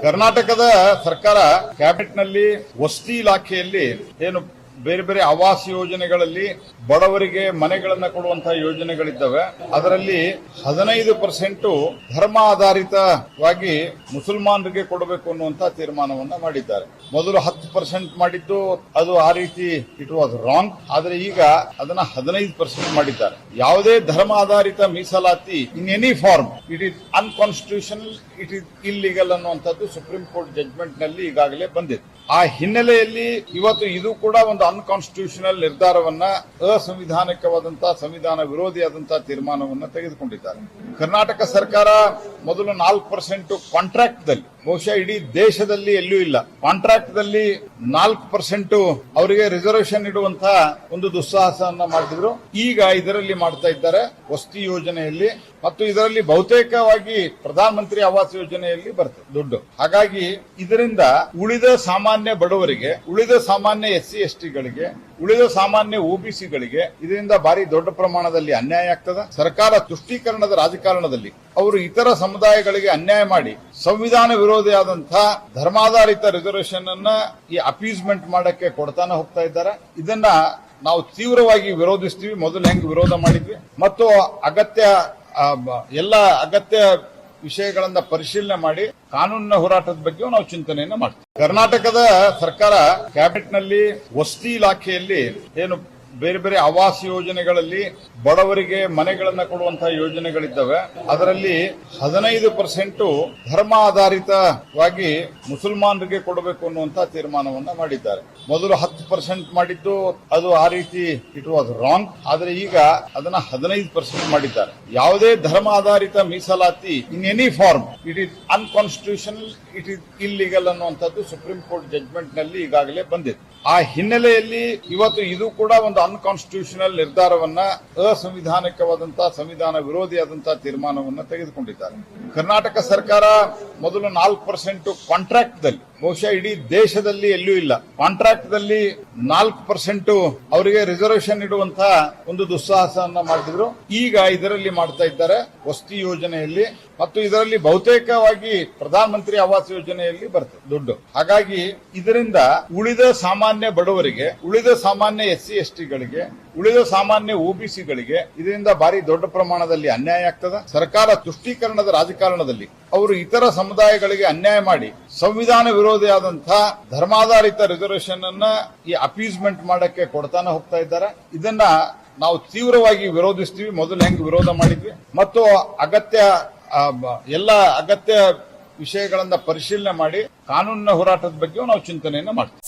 ಕರ್ನಾಟಕದ ಸರ್ಕಾರ ಕ್ಯಾಬಿನೆಟ್ನಲ್ಲಿ ವಸತಿ ಇಲಾಖೆಯಲ್ಲಿ ಏನು ಬೇರೆ ಬೇರೆ ಆವಾಸ್ ಯೋಜನೆಗಳಲ್ಲಿ ಬಡವರಿಗೆ ಮನೆಗಳನ್ನು ಕೊಡುವಂತಹ ಯೋಜನೆಗಳಿದ್ದಾವೆ. ಅದರಲ್ಲಿ 15% ಧರ್ಮ ಆಧಾರಿತವಾಗಿ ಮುಸಲ್ಮಾನರಿಗೆ ಕೊಡಬೇಕು ಅನ್ನುವಂತಹ ತೀರ್ಮಾನವನ್ನ ಮಾಡಿದ್ದಾರೆ. ಮೊದಲು 10% ಮಾಡಿದ್ದು ಅದು ಆ ರೀತಿ ಇಟ್ ವಾಸ್ ರಾಂಗ್. ಆದರೆ ಈಗ ಅದನ್ನ 15% ಮಾಡಿದ್ದಾರೆ. ಯಾವುದೇ ಧರ್ಮ ಆಧಾರಿತ ಮೀಸಲಾತಿ in any form it is unconstitutional, it is illegal ಅನ್ನುವಂಥದ್ದು ಸುಪ್ರೀಂ ಕೋರ್ಟ್ ಜಡ್ಜ್ಮೆಂಟ್ ನಲ್ಲಿ ಈಗಾಗಲೇ ಬಂದಿದೆ. ಆ ಹಿನ್ನೆಲೆಯಲ್ಲಿ ಇವತ್ತು ಇದು ಕೂಡ ಒಂದು ಅನ್ಕಾನ್ಸ್ಟಿಟ್ಯೂಷನಲ್ ನಿರ್ಧಾರವನ್ನ, ಅಸಂವಿಧಾನಿಕವಾದಂತಹ ಸಂವಿಧಾನ ವಿರೋಧಿಯಾದಂತಹ ತೀರ್ಮಾನವನ್ನ ತೆಗೆದುಕೊಂಡಿದ್ದಾರೆ. ಕರ್ನಾಟಕ ಸರ್ಕಾರ ಮೊದಲು 4% ಕಾಂಟ್ರಾಕ್ಟ್ ದಲ್ಲಿ, ಬಹುಶಃ ಇಡೀ ದೇಶದಲ್ಲಿ ಎಲ್ಲೂ ಇಲ್ಲ, ಕಾಂಟ್ರಾಕ್ಟ್ ದಲ್ಲಿ 4% ಅವರಿಗೆ ರಿಸರ್ವೇಶನ್ ಇಡುವಂತಹ ಒಂದು ದುಸ್ಸಾಹಸವನ್ನ ಮಾಡಿದ್ರು. ಈಗ ಇದರಲ್ಲಿ ಮಾಡ್ತಾ ಇದ್ದಾರೆ ವಸತಿ ಯೋಜನೆಯಲ್ಲಿ, ಮತ್ತು ಇದರಲ್ಲಿ ಬಹುತೇಕವಾಗಿ ಪ್ರಧಾನ ಮಂತ್ರಿ ಆವಾಸ್ ಯೋಜನೆಯಲ್ಲಿ ಬರ್ತದೆ ದುಡ್ಡು. ಹಾಗಾಗಿ ಇದರಿಂದ ಉಳಿದ ಸಾಮಾನ್ಯ ಬಡವರಿಗೆ, ಉಳಿದ ಸಾಮಾನ್ಯ SC ST ಗಳಿಗೆ, ಉಳಿದ ಸಾಮಾನ್ಯ OBC ಗಳಿಗೆ ಇದರಿಂದ ಭಾರಿ ದೊಡ್ಡ ಪ್ರಮಾಣದಲ್ಲಿ ಅನ್ಯಾಯ ಆಗ್ತದೆ. ಸರ್ಕಾರ ತುಷ್ಟೀಕರಣದ ರಾಜಕಾರಣದಲ್ಲಿ ಅವರು ಇತರ ಸಮುದಾಯಗಳಿಗೆ ಅನ್ಯಾಯ ಮಾಡಿ ಸಂವಿಧಾನ ವಿರೋಧಿಯಾದಂತಹ ಧರ್ಮಾಧಾರಿತ ರಿಸರ್ವೇಶನ್ ಅನ್ನ ಈ ಅಪೀಸ್ಮೆಂಟ್ ಮಾಡಕ್ಕೆ ಕೊಡ್ತಾನೆ ಹೋಗ್ತಾ ಇದ್ದಾರೆ. ಇದನ್ನ ನಾವು ತೀವ್ರವಾಗಿ ವಿರೋಧಿಸ್ತೀವಿ. ಮೊದಲು ಹೆಂಗ್ ವಿರೋಧ ಮಾಡಿದ್ವಿ, ಮತ್ತು ಎಲ್ಲ ಅಗತ್ಯ ವಿಷಯಗಳನ್ನ ಪರಿಶೀಲನೆ ಮಾಡಿ ಕಾನೂನಿನ ಹೋರಾಟದ ಬಗ್ಗೆ ನಾವು ಚಿಂತನೆಯನ್ನ ಮಾಡ್ತೀವಿ. ಕರ್ನಾಟಕದ ಸರ್ಕಾರ ಕ್ಯಾಬಿನೆಟ್ನಲ್ಲಿ ವಸತಿ ಇಲಾಖೆಯಲ್ಲಿ ಏನು ಬೇರೆ ಬೇರೆ ಆವಾಸ್ ಯೋಜನೆಗಳಲ್ಲಿ ಬಡವರಿಗೆ ಮನೆಗಳನ್ನು ಕೊಡುವಂತಹ ಯೋಜನೆಗಳಿದ್ದಾವೆ. ಅದರಲ್ಲಿ 15% ಧರ್ಮ ಆಧಾರಿತವಾಗಿ ಮುಸಲ್ಮಾನರಿಗೆ ಕೊಡಬೇಕು ಅನ್ನುವಂತಹ ತೀರ್ಮಾನವನ್ನ ಮಾಡಿದ್ದಾರೆ. ಮೊದಲು 10% ಮಾಡಿದ್ದು ಅದು ಆ ರೀತಿ ಇಟ್ ವಾಸ್ ರಾಂಗ್. ಆದರೆ ಈಗ ಅದನ್ನ 15% ಮಾಡಿದ್ದಾರೆ. ಯಾವುದೇ ಧರ್ಮ ಆಧಾರಿತ ಮೀಸಲಾತಿ in any form it is unconstitutional, it is illegal ಅನ್ನುವಂಥದ್ದು ಸುಪ್ರೀಂ ಕೋರ್ಟ್ ಜಡ್ಜ್ಮೆಂಟ್ ನಲ್ಲಿ ಈಗಾಗಲೇ ಬಂದಿದೆ. ಆ ಹಿನ್ನೆಲೆಯಲ್ಲಿ ಇವತ್ತು ಇದು ಕೂಡ ಒಂದು ಅನ್ಕಾನ್ಸ್ಟಿಟ್ಯೂಷನಲ್ ನಿರ್ಧಾರವನ್ನ, ಅಸಂವಿಧಾನಿಕವಾದಂತಹ ಸಂವಿಧಾನ ವಿರೋಧಿಯಾದಂತಹ ತೀರ್ಮಾನವನ್ನ ತೆಗೆದುಕೊಂಡಿದ್ದಾರೆ. ಕರ್ನಾಟಕ ಸರ್ಕಾರ ಮೊದಲು 4% ಕಾಂಟ್ರಾಕ್ಟ್ ದಲ್ಲಿ, ಬಹುಶಃ ಇಡೀ ದೇಶದಲ್ಲಿ ಎಲ್ಲೂ ಇಲ್ಲ, ಕಾಂಟ್ರಾಕ್ಟ್ ದಲ್ಲಿ 4% ಅವರಿಗೆ ರಿಸರ್ವೇಶನ್ ಇಡುವಂತಹ ಒಂದು ದುಸ್ಸಾಹಸವನ್ನ ಮಾಡಿದ್ರು. ಈಗ ಇದರಲ್ಲಿ ಮಾಡ್ತಾ ಇದ್ದಾರೆ ವಸತಿ ಯೋಜನೆಯಲ್ಲಿ, ಮತ್ತು ಇದರಲ್ಲಿ ಬಹುತೇಕವಾಗಿ ಪ್ರಧಾನ ಮಂತ್ರಿ ಆವಾಸ್ ಯೋಜನೆಯಲ್ಲಿ ಬರ್ತದೆ ದುಡ್ಡು. ಹಾಗಾಗಿ ಇದರಿಂದ ಉಳಿದ ಸಾಮಾನ್ಯ ಬಡವರಿಗೆ, ಉಳಿದ ಸಾಮಾನ್ಯ SC ST ಗಳಿಗೆ, ಉಳಿದ ಸಾಮಾನ್ಯ OBC ಗಳಿಗೆ ಇದರಿಂದ ಭಾರಿ ದೊಡ್ಡ ಪ್ರಮಾಣದಲ್ಲಿ ಅನ್ಯಾಯ ಆಗ್ತದೆ. ಸರ್ಕಾರ ತುಷ್ಟೀಕರಣದ ರಾಜಕಾರಣದಲ್ಲಿ ಅವರು ಇತರ ಸಮುದಾಯಗಳಿಗೆ ಅನ್ಯಾಯ ಮಾಡಿ ಸಂವಿಧಾನ ವಿರೋಧಿಯಾದಂತಹ ಧರ್ಮಾಧಾರಿತ ರಿಸರ್ವೇಶನ್ ಅನ್ನ ಈ ಅಪೀಸ್ಮೆಂಟ್ ಮಾಡಕ್ಕೆ ಕೊಡ್ತಾನೆ ಹೋಗ್ತಾ ಇದ್ದಾರೆ. ಇದನ್ನ ನಾವು ತೀವ್ರವಾಗಿ ವಿರೋಧಿಸ್ತೀವಿ. ಮೊದಲು ಹೆಂಗ್ ವಿರೋಧ ಮಾಡಿದ್ವಿ, ಮತ್ತು ಎಲ್ಲ ಅಗತ್ಯ ವಿಷಯಗಳನ್ನ ಪರಿಶೀಲನೆ ಮಾಡಿ ಕಾನೂನಿನ ಹೋರಾಟದ ಬಗ್ಗೆ ನಾವು ಚಿಂತನೆಯನ್ನ ಮಾಡ್ತೀವಿ.